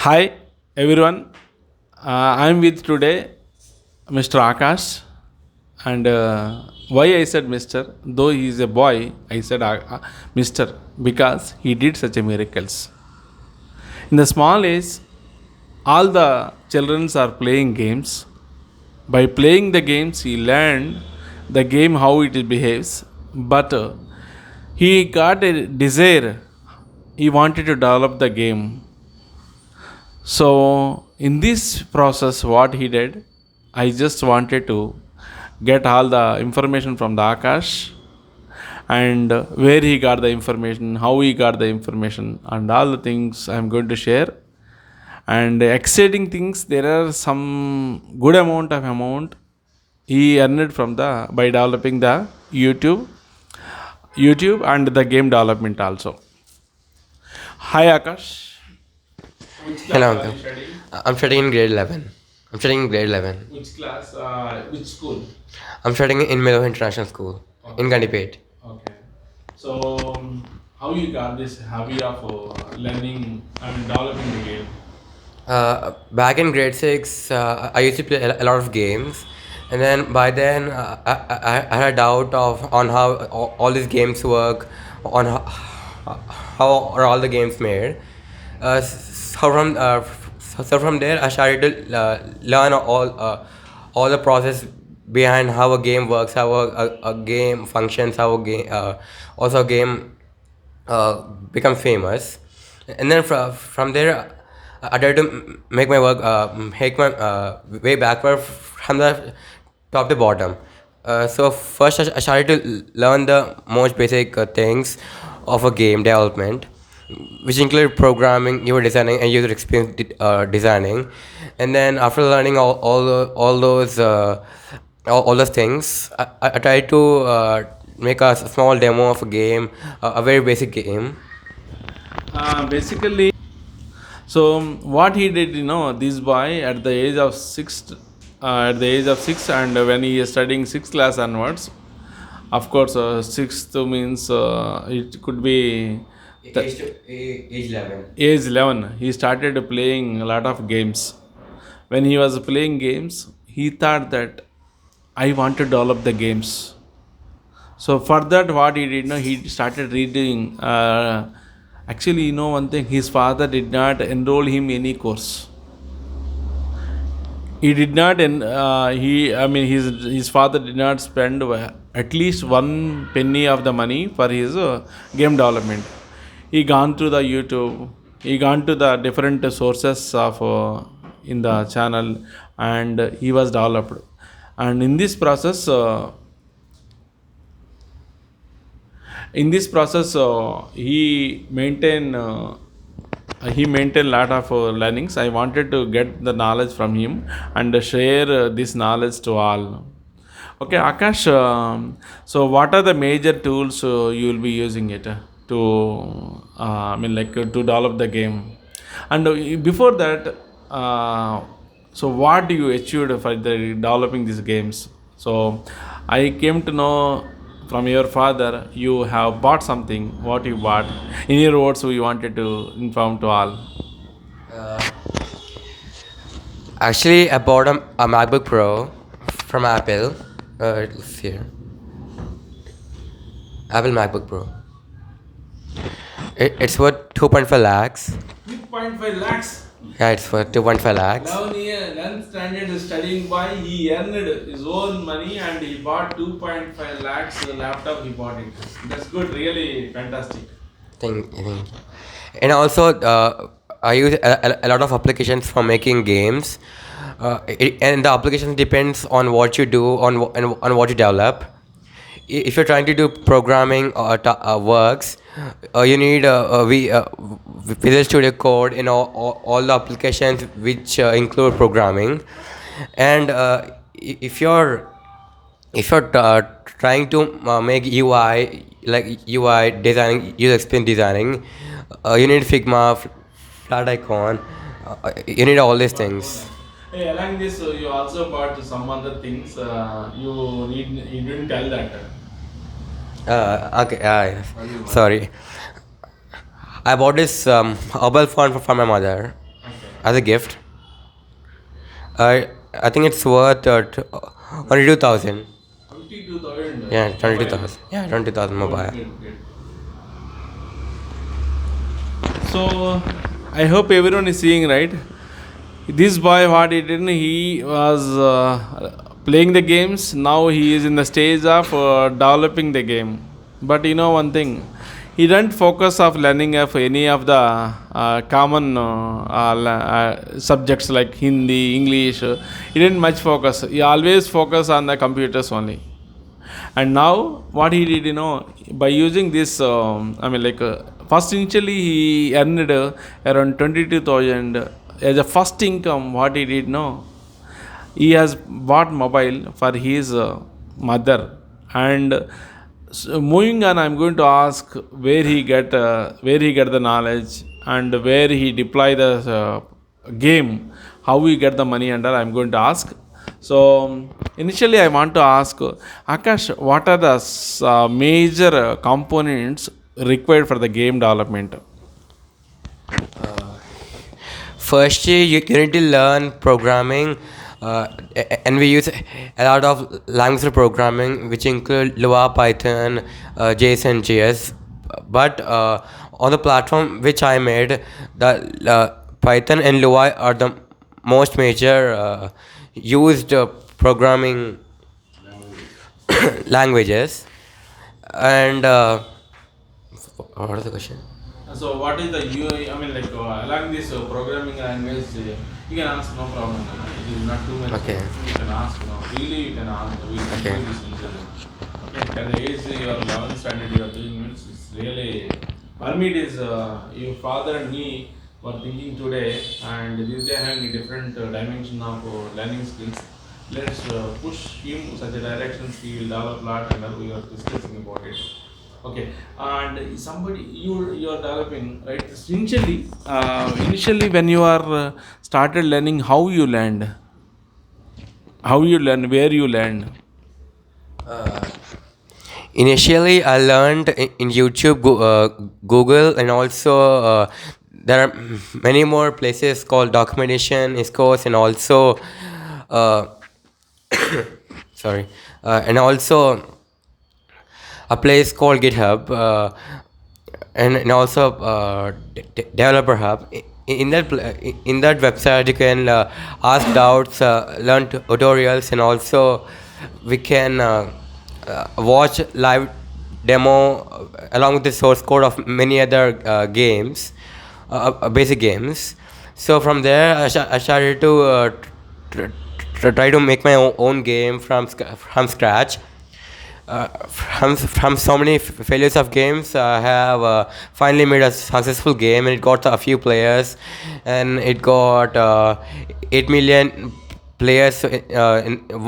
Hi everyone. I am with today Mr. Akash, and why I said Mr. Though he is a boy, I said Mr. because he did such a miracles. In the small age, all the children are playing games. By playing the games, he learned the game how it behaves. But he got a desire. He wanted to develop the game. So, in this process, what he did, I just wanted to get all the information from the Akash and where he got the information, how he got the information, and all the things I'm going to share. And exciting things, there are some good amount he earned from the by developing the YouTube and the game development also. Hi Akash. Which Hello, class are uncle. you studying? I'm studying in grade 11. I'm studying in grade 11. Which class? Which school? I'm studying in Milo International School in Okay. Gandipet. Okay. So, how you got this hobby of learning and developing the game? Back in grade 6, I used to play a lot of games. And then by then, I had a doubt of on how all these games work, on how are all the games made. So from there, I started to learn all the process behind how a game works, how a game functions, how a game also a game become famous. And then from there, I tried to make my way backward from the top to bottom. So first, I started to learn the most basic things of a game development, which include programming, user designing, and user experience designing. And then after learning all those things, I tried to make a small demo of a game, a very basic game. Basically, so what he did, this boy at the age of six, and when he is studying sixth class onwards, of course, sixth means it could be Age 11. age 11. He started playing a lot of games. When he was playing games, he thought that I want to develop the games. So for that, what he did, he started reading. Actually, one thing, his father did not enroll him any course. He did not. His father did not spend at least one penny of the money for his game development. He gone through the YouTube. He gone to the different sources of in the channel, and he was developed. And in this process he maintained lot of learnings. I wanted to get the knowledge from him and share this knowledge to all. Okay Akash, so what are the major tools you will be using it to to develop the game? And before that, so what do you achieved for the developing these games? So I came to know from your father you have bought something. What you bought? In your words, we wanted to inform to all. Uh, Actually, I bought a MacBook Pro from Apple. Let's see here. Apple MacBook Pro. It's worth 2.5 lakhs. 2.5 lakhs. Yeah, it's worth 2.5 lakhs. 11th standard studying boy, he earned his own money and he bought 2.5 lakhs laptop. He bought it. That's good, really fantastic. Thing. And also, I use a lot of applications for making games. And the application depends on what you do, on what you develop. If you're trying to do programming or works, you need Visual Studio Code, all the applications which include programming. And if you're trying to make UI, like UI designing, user experience designing, you need Figma, Flat Icon. You need all these things. Hey, along this, you also bought some other things. You didn't tell that. Okay, What do sorry. I bought this mobile phone for my mother. Okay. as a gift. I think it's worth 22,000. 22,000 Yeah, mobile. 22,000. Yeah, 20,000 Good, mobile. good, good. So I hope everyone is seeing right. This boy, what he did, he was playing the games. Now he is in the stage of developing the game. But you know one thing, he didn't focus of learning of any of the common subjects like Hindi, English. He didn't much focus. He always focus on the computers only. And now what he did, by using this, first initially he earned around 22,000 as a first income. What he did, no, he has bought mobile for his mother. And moving on, I'm going to ask where he get the knowledge and where he deploy the game, how he get the money under. I'm going to ask. So initially, I want to ask Akash, what are the major components required for the game development? Firstly, you need to learn programming, and we use a lot of languages of programming, which include Lua, Python, JSON, JS. But on the platform which I made, the Python and Lua are the most major used programming languages. And what is the question? So what is the UI? Along this programming language, you can ask, no problem. It is not too much. Okay. You can ask. No, really you can ask. We can Okay. do this initially. Okay. At the age you are 11th standard, you are doing means it's really. For me, it is your father and me were thinking today, and this they having a different dimension of learning skills. Let's push him such a direction. He will develop a lot, and we are discussing about it. Okay, and somebody you are developing right. Initially when you are started learning, how you learn, where you learn. Initially, I learned in YouTube, Google, and also there are many more places called documentation, ISCOs, and also uh, sorry, and also a place called GitHub, and also Developer Hub. In that website, you can ask doubts, learn tutorials, and also we can watch live demo along with the source code of many other games, basic games. So from there, I started to try to make my own game from scratch. From so many failures of games, I have finally made a successful game, and it got a few players, and it got 8 million players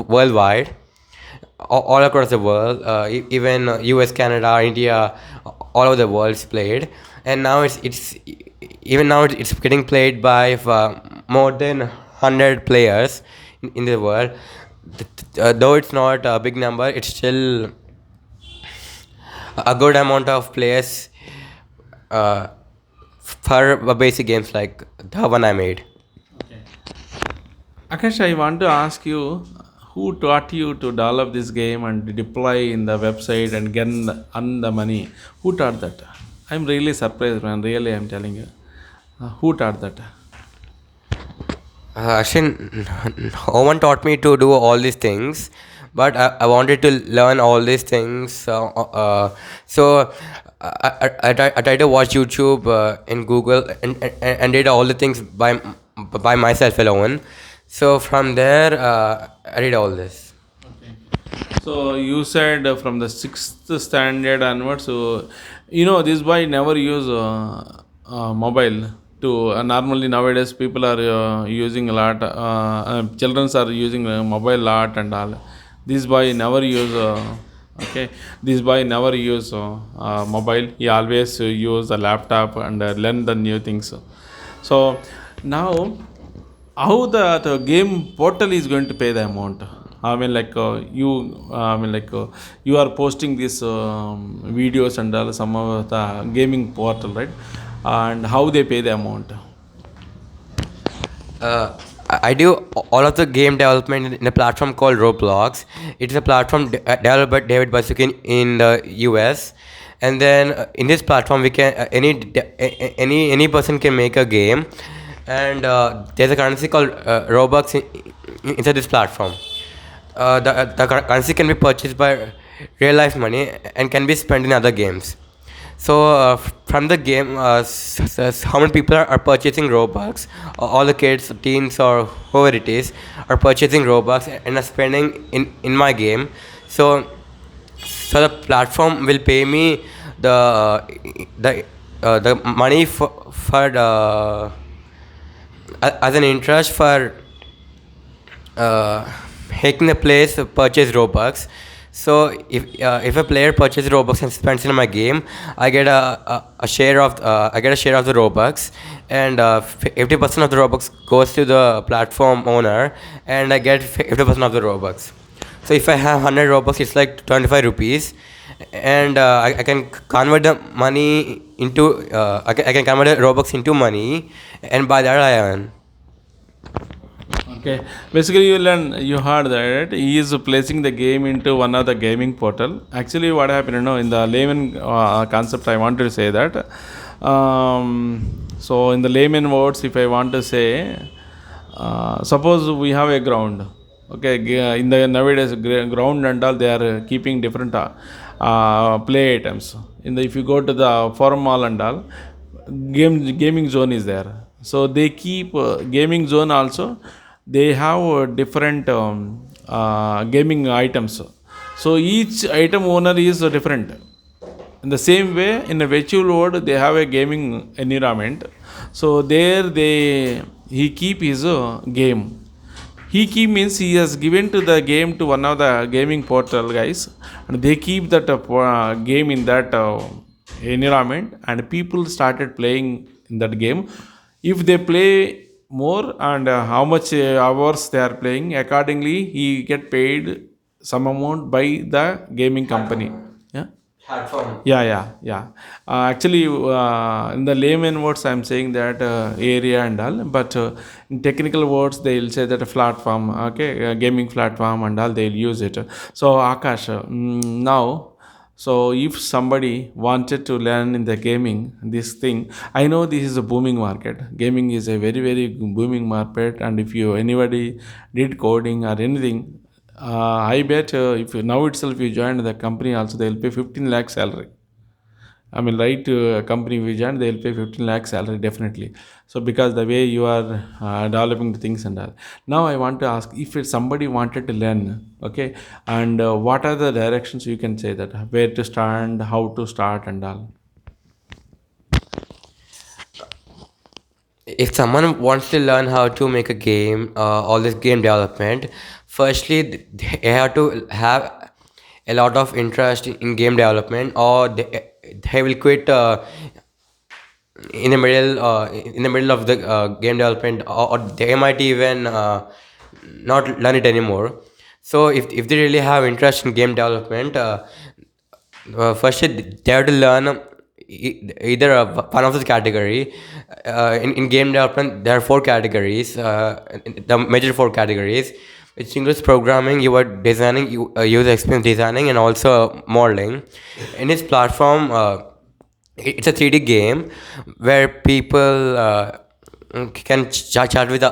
worldwide, all across the world, even US, Canada, India, all over the world is played. And now it's even now it's getting played by more than 100 players in the world. Though it's not a big number, it's still a good amount of players for basic games like the one I made. Okay. Akash, I want to ask you, who taught you to develop this game and deploy in the website and get earn the money? Who taught that? I'm really surprised, man. Really, I'm telling you. Who taught that? Actually, no one taught me to do all these things, but I wanted to learn all these things. So I tried to watch YouTube and Google, and did all the things by myself alone. So from there, I did all this. Okay. So you said from the sixth standard onwards. So this boy never use mobile. To normally nowadays people are using a lot. Children are using mobile lot and all. This boy never use. Okay, this boy never use mobile. He always use a laptop and learn the new things. So now, how the game portal is going to pay the amount? You are posting these videos and all some of the gaming portal, right? And how they pay the amount? I do all of the game development in a platform called Roblox. It's a platform developed by David Basuk in the US, and then in this platform we can any person can make a game, and there's a currency called Robux inside this platform. The currency can be purchased by real life money and can be spent in other games. So from the game, how many people are purchasing Robux? All the kids, teens, or whoever it is, are purchasing Robux and are spending in my game. So the platform will pay me the money for as an interest for making the players purchase Robux. So if a player purchases Robux and spends in my game, I get a share of the Robux, and 50% of the Robux goes to the platform owner, and I get 50% of the Robux. So if I have 100 Robux, it's like 25 rupees, and I can convert the money into I can convert the Robux into money, and by that I earn. Okay, basically you heard that he is placing the game into one of the gaming portal. Actually, what happened, in the layman concept, I want to say that. So in the layman words, if I want to say, suppose we have a ground. Okay, in the nowadays ground and all, they are keeping different play items. If you go to the forum mall and all, gaming zone is there. So they keep gaming zone also. They have different gaming items. So each item owner is different. In the same way, in a virtual world, they have a gaming environment. So there he keep his game. He keep means he has given to the game to one of the gaming portal guys, and they keep that game in that environment, and people started playing in that game. If they play more and how much hours they are playing, accordingly he get paid some amount by the gaming company. Yeah. Platform. Yeah. Actually, in the layman words, I'm saying that area and all, but in technical words, they'll say that a platform, okay, a gaming platform and all, they'll use it. So, Akash, now, so if somebody wanted to learn in the gaming this thing, I know this is a booming market. Gaming is a very, very booming market, and if you anybody did coding or anything, I bet if you, now itself you join the company also they'll pay 15 lakh salary. I mean, right to a company we join, they'll pay 15 lakh salary definitely. So because the way you are developing the things and all. Now I want to ask if somebody wanted to learn, okay, and what are the directions you can say that where to start, how to start and all. If someone wants to learn how to make a game, all this game development, firstly they have to have a lot of interest in game development, or they will quit in the middle of the game development, or they might even not learn it anymore. So if they really have interest in game development, first they have to learn either one of the category. In game development there are four categories, the major four categories, which includes programming, you are designing, user experience designing, and also modeling. In this platform, it's a 3D game where people can chat with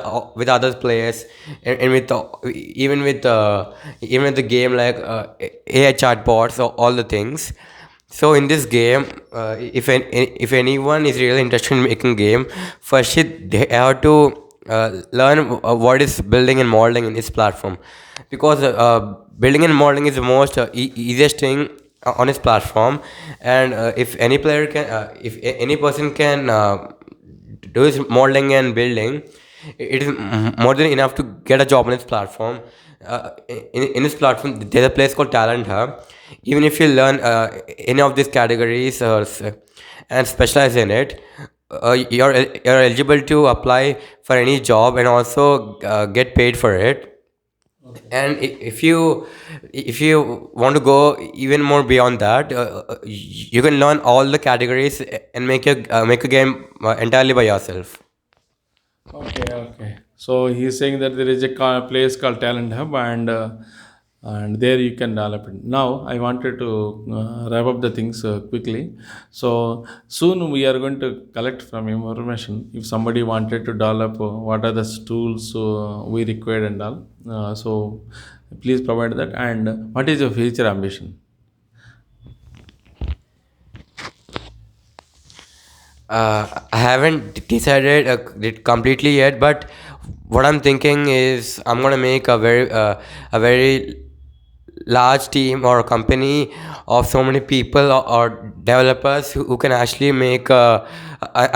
other players, and with even with the game like AI chatbots or all the things. So in this game, if anyone is really interested in making game, first they have to learn what is building and modeling in this platform, because building and modeling is the most easiest thing on this platform. And if any player can if any person can do this modeling and building, it is more than enough to get a job on this platform. In this platform there's a place called Talent Hub. Even if you learn any of these categories and specialize in it, you're eligible to apply for any job and also get paid for it. And if you want to go even more beyond that, you can learn all the categories and make a game entirely by yourself. Okay. So he's saying that there is a place called Talent Hub, and there you can develop it. Now I wanted to wrap up the things quickly. So soon we are going to collect from him information if somebody wanted to develop what are the tools we required and all. So please provide that. And what is your future ambition? I haven't decided it completely yet, but what I'm thinking is I'm gonna make a very large team or a company of so many people or developers who can actually make a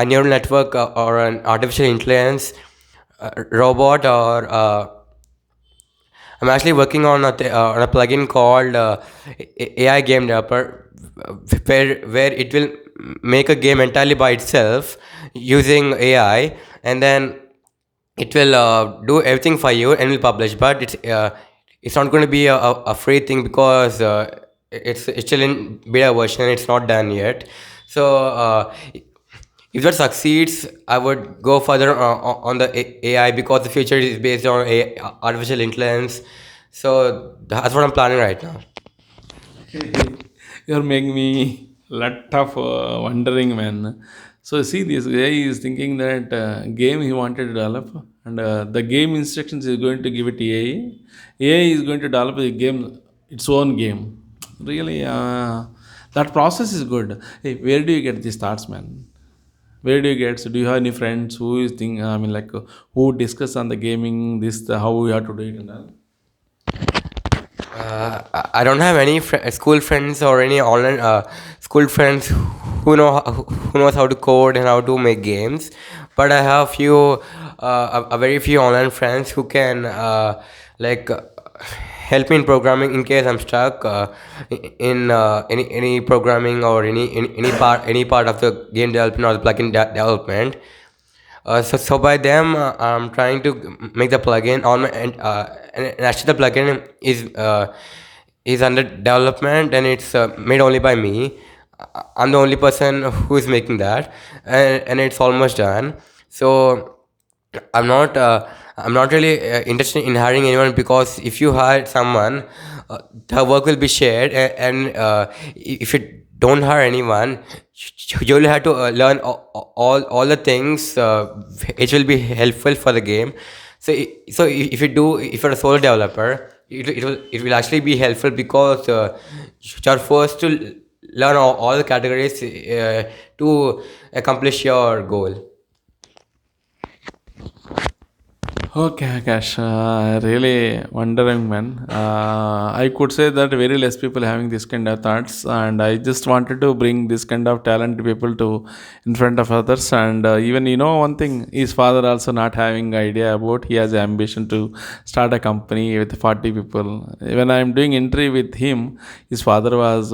neural network or an artificial intelligence robot or I'm actually working on a plugin called AI Game Developer, where it will make a game entirely by itself using AI, and then it will do everything for you and will publish. But it's not going to be a free thing because it's still in beta version. It's not done yet. So if that succeeds, I would go further on the AI because the future is based on artificial intelligence. So that's what I'm planning right now. You're making me lot of wondering, man. So see, this guy is thinking that game he wanted to develop, and the game instructions is going to give it AI. AI is going to develop a game, its own game. Really, that process is good. Hey, where do you get these thoughts, man? Where do you get? So, do you have any friends who is think? I mean, like who discuss on the gaming, this, how we have to do it and all? I don't have any school friends or any online school friends who knows how to code and how to make games, but I have a very few online friends who can like help me in programming in case I'm stuck in any programming or any part of the game development or the plugin development. So by them, I'm trying to make the plugin on my and actually the plugin is under development and it's made only by me. I'm the only person who is making that, and it's almost done. So I'm not really interested in hiring anyone because if you hire someone, the work will be shared, and if you don't hire anyone, you will have to learn all the things which will be helpful for the game. So if if you're a solo developer, it will actually be helpful because you're forced to learn all the categories to accomplish your goal. Okay, Akash, really wondering, man. I could say that very less people having this kind of thoughts, and I just wanted to bring this kind of talented people to in front of others. And even one thing, his father also not having idea about. He has ambition to start a company with 40 people. When I am doing interview with him, his father was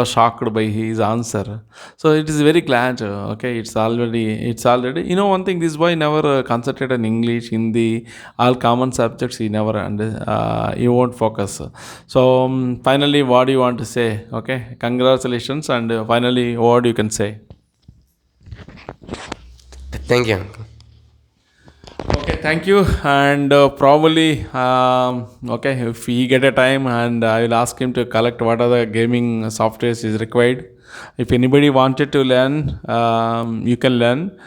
shocked by his answer. So it is very glad. Okay, it's already. One thing, this boy never concentrated on English, Hindi, all common subjects. He won't focus. So finally, what do you want to say? Okay, congratulations, and finally, what you can say? Thank you. Okay, thank you. And probably, okay, if we get a time, and I will ask him to collect what are the gaming softwares is required. If anybody wanted to learn, you can learn,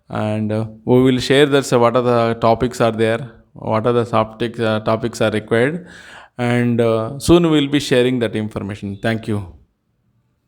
and we will share that. So, what are the topics are there? What are the topics are required? And soon we will be sharing that information. Thank you.